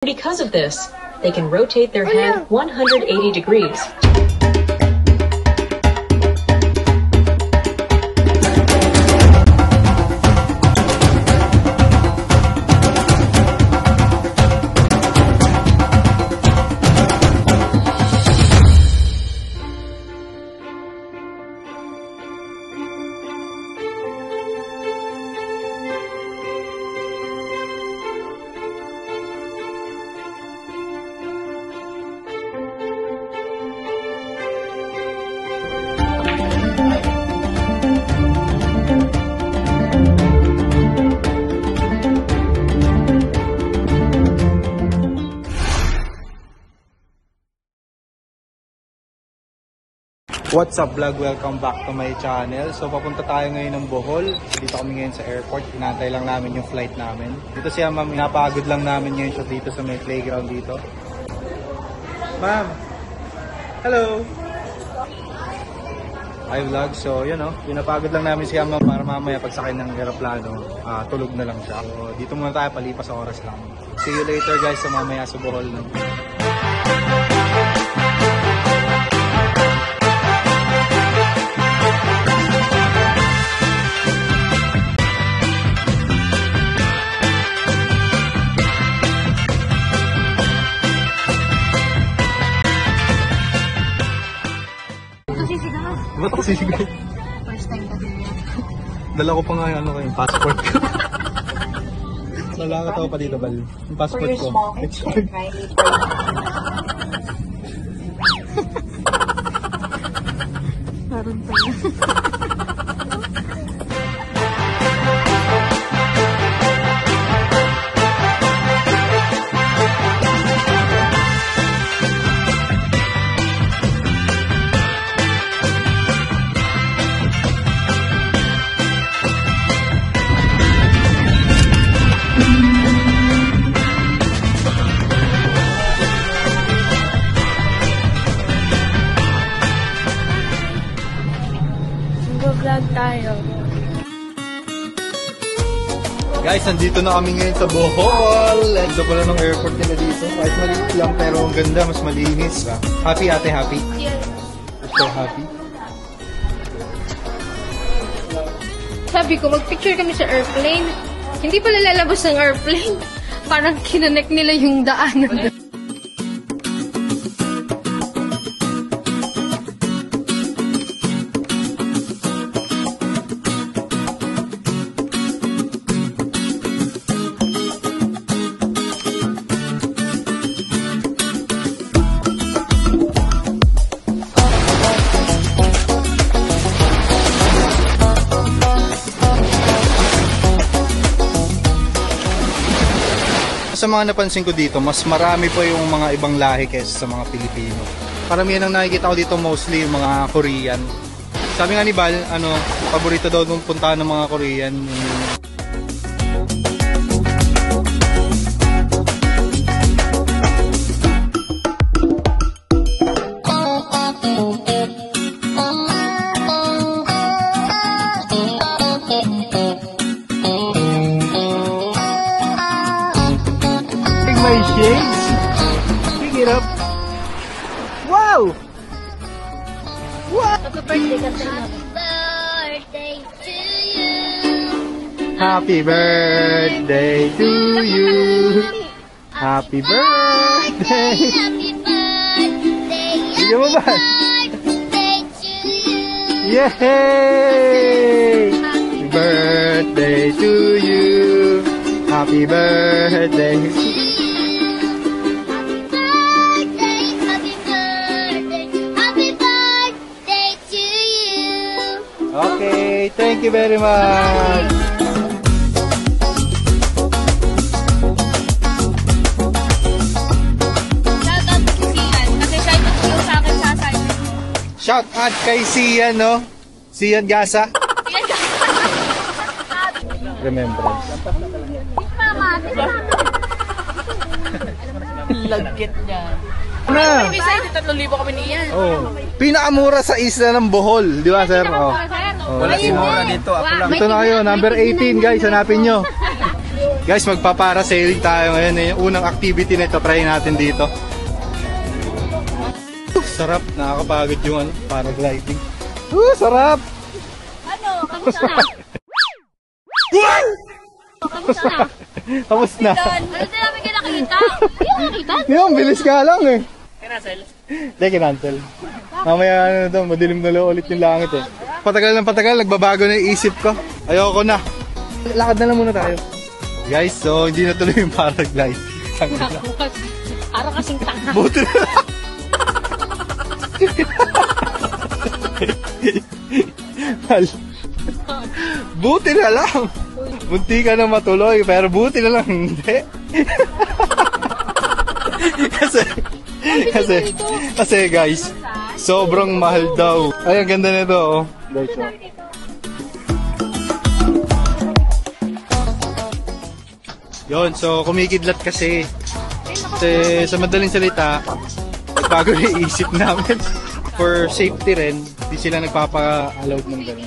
Because of this, they can rotate their head 180 degrees. What's up vlog? Welcome back to my channel. So papunta tayo ngayon ng Bohol. Dito kami ngayon sa airport. Inantay lang namin yung flight namin. Dito siya ma'am, napagod lang namin ngayon siya dito sa may playground dito. Ma'am! Hello! Hi vlog. So yun o, pinapagod lang namin siya ma'am para mamaya pagsakay ng aeroplano, tulog na lang siya. So dito muna tayo, palipas oras lang. See you later guys sa mamaya sa Bohol. Ba't ako sisigay? First time ka din yan. Dala ko pa nga yung passport ko. Nalakat ako pa dito, Bal. Yung passport ko. It's hard. Meron tayo. Vlog tayo. Guys, nandito na kami ngayon sa Bohol. Ito pala ng airport nila dito. Kahit maliit lang pero ang ganda, mas malinis. Happy ate, happy? Yes. So happy? Sabi ko, mag-picture kami sa airplane. Hindi pala lalabas ng airplane. Parang kinanek nila yung daanan. Sa mga napansin ko dito, mas marami pa yung mga ibang lahi kaysa sa mga Pilipino. Karamihan ang nakikita ko dito mostly yung mga Korean. Sabi nga ni Bal, paborito daw nung puntahan ng mga Korean. My shades. Pick it up. Wow! What? Happy birthday to you. Happy birthday to you. Happy birthday. Happy birthday. Sige mo ba? Birthday to you. Yay! Happy birthday to you. Happy birthday. Okay, thank you very much. Shout out kay Sian, no? Sian Gasa. Remembrance. Lagkit niya. Na. May isa, 3,000 kami niyan. Oh. Pinakamura sa isla ng Bohol, di ba, sir? Oh. Wala si Mora dito. Ako lang. Ito na kayo, number 18 guys, hanapin nyo. Guys, magpapara-sailing tayo ngayon. Yung unang activity na ito, try natin dito. Sarap, nakakapagod yung paragliding. Sarap! Ano? Kamusta na? Kamusta na? Tapos na. Ano din namin kinakita? Hindi ko nakita. Yung, bilis ka lang eh. Kinasel. Hindi, kinancel. Mamaya madilim na lang ulit yung langit eh. Patagal ng patagal, nagbabago na yung isip ko. Ayoko na. Lakad na lang muna tayo. Guys, so hindi na tuloy yung paraglide. Araw kasing tanga. Buti na lang. Buti na lang. Bunti ka na matuloy, pero buti na lang hindi. kasi guys, sobrang mahal daw. Ay, ang ganda nito oh. Guys, oh. Yun, so kumikidlat kasi. Kasi sa madaling salita, nagbago na yung isip namin. For safety rin, di sila nagpapa-allowed ng ganun.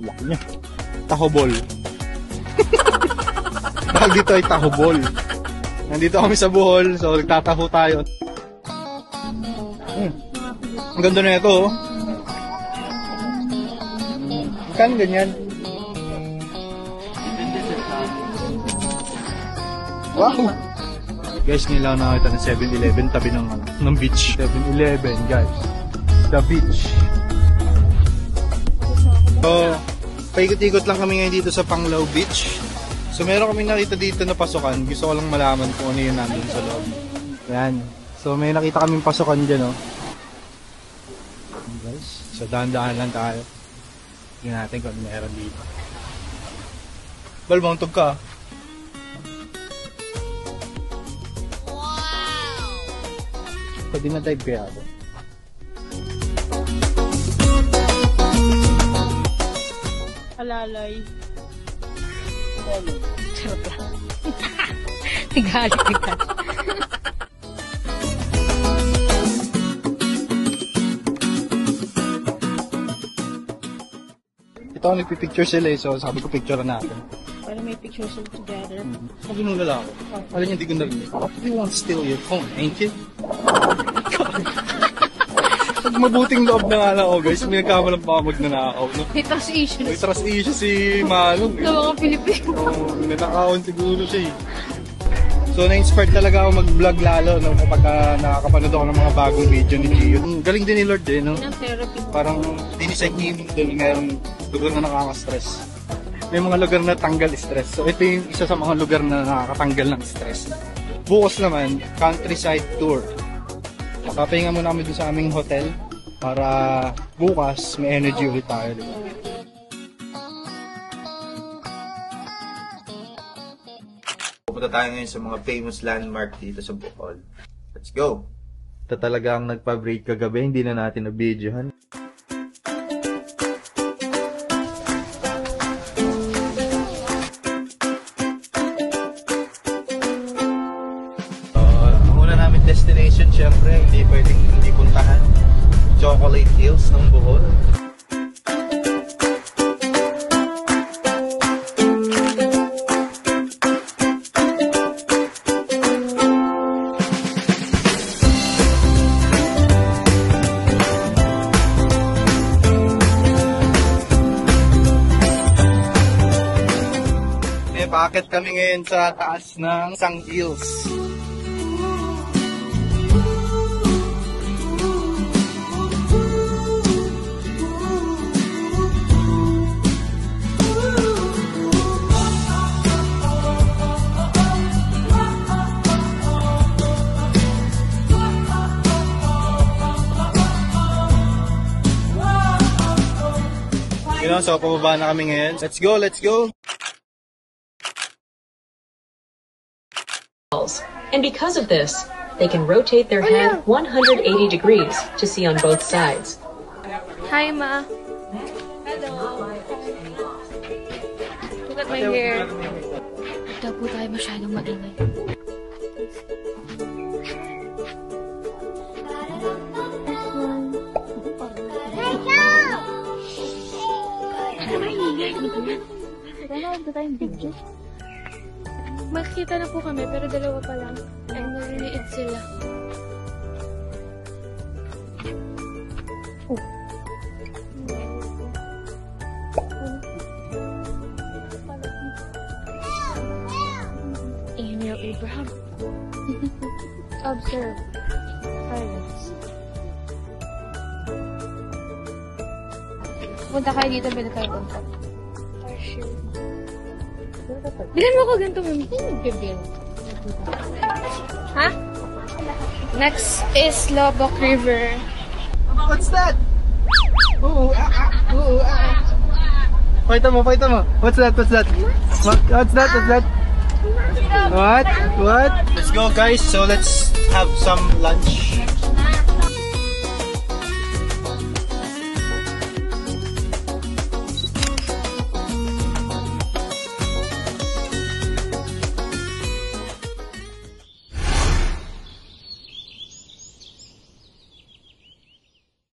Laki niya. Tahobol. Tawag dito ay tahobol. Nandito kami sa Bohol, so nagtataho tayo. Ang ganda na ito, oh. Kan ganyan. Wow! Guys, ngayon lang nakita ng 7-Eleven tabi ng beach. 7-Eleven, guys. The beach. So, paikot-ikot lang kami ngayon dito sa Panglao Beach. So, meron kami nakita dito na pasukan. Gusto ko lang malaman kung ano yun namin sa loob. Yan. So, may nakita kaming pasukan dyan, oh. Guys, so dahan-dahan lang tayo. Tingnan natin kung ano meron dito. Balbang tug ka. Pwede na dive kaya ako. Alalay. Charot lang. Tigali. Ito ako nagpipicture sila eh, so sabi ko picture natin. Para may pictures all together. Sabi nung lalaki, alam niya hindi ko narinig. You want to steal your phone, ain't you? Pag mabuting loob na nga lang ako guys, may nagkamalang pa magnanakaw. No? May trust issues. May trust issue si Malong. Sa mga Pilipino. So, nanakaon siguro siya eh. So, na-inspired talaga ako mag-vlog lalo no, kapag nakakapanood ako ng mga bagong video ni Gio. Galing din ni Lord eh, no? Ng therapy. Parang dinisay niya yung ngayong lugar na nakaka-stress. May mga lugar na tanggal stress. So, ito yung isa sa mga lugar na nakakatanggal ng stress. Bukas naman, countryside tour. Papahinga muna kami dun sa aming hotel para bukas may energy ulit tayo. Pupunta tayo ngayon sa mga famous landmark dito sa Bohol. Let's go! Ito talaga ang nagpa-break kagabi, hindi na natin na-videohan. Ang una namin destination, syempre, hindi pwedeng hindi puntahan. Chocolate Hills ng Bohol. Paakit kami ngayon sa taas ng Sang Hills. You know, so pababa na kami ngayon. Let's go, let's go! And because of this, they can rotate their head 180 degrees to see on both sides. Hi, Ma. Hello. Look at my hair. Daw po tayo masyadong maingay. Makikita na po kami, pero dalawa pa lang. Ay, maliliit sila. Emil Abraham. Observe. Silence. Punta kayo dito, pwede tayo punta. For sure. Bilan mo ko ganito, ma'am. Nag-bill. Ha? Next is Lobok River. What's that? Pakita mo. What's that? What's that? What? Let's go guys, so let's have some lunch.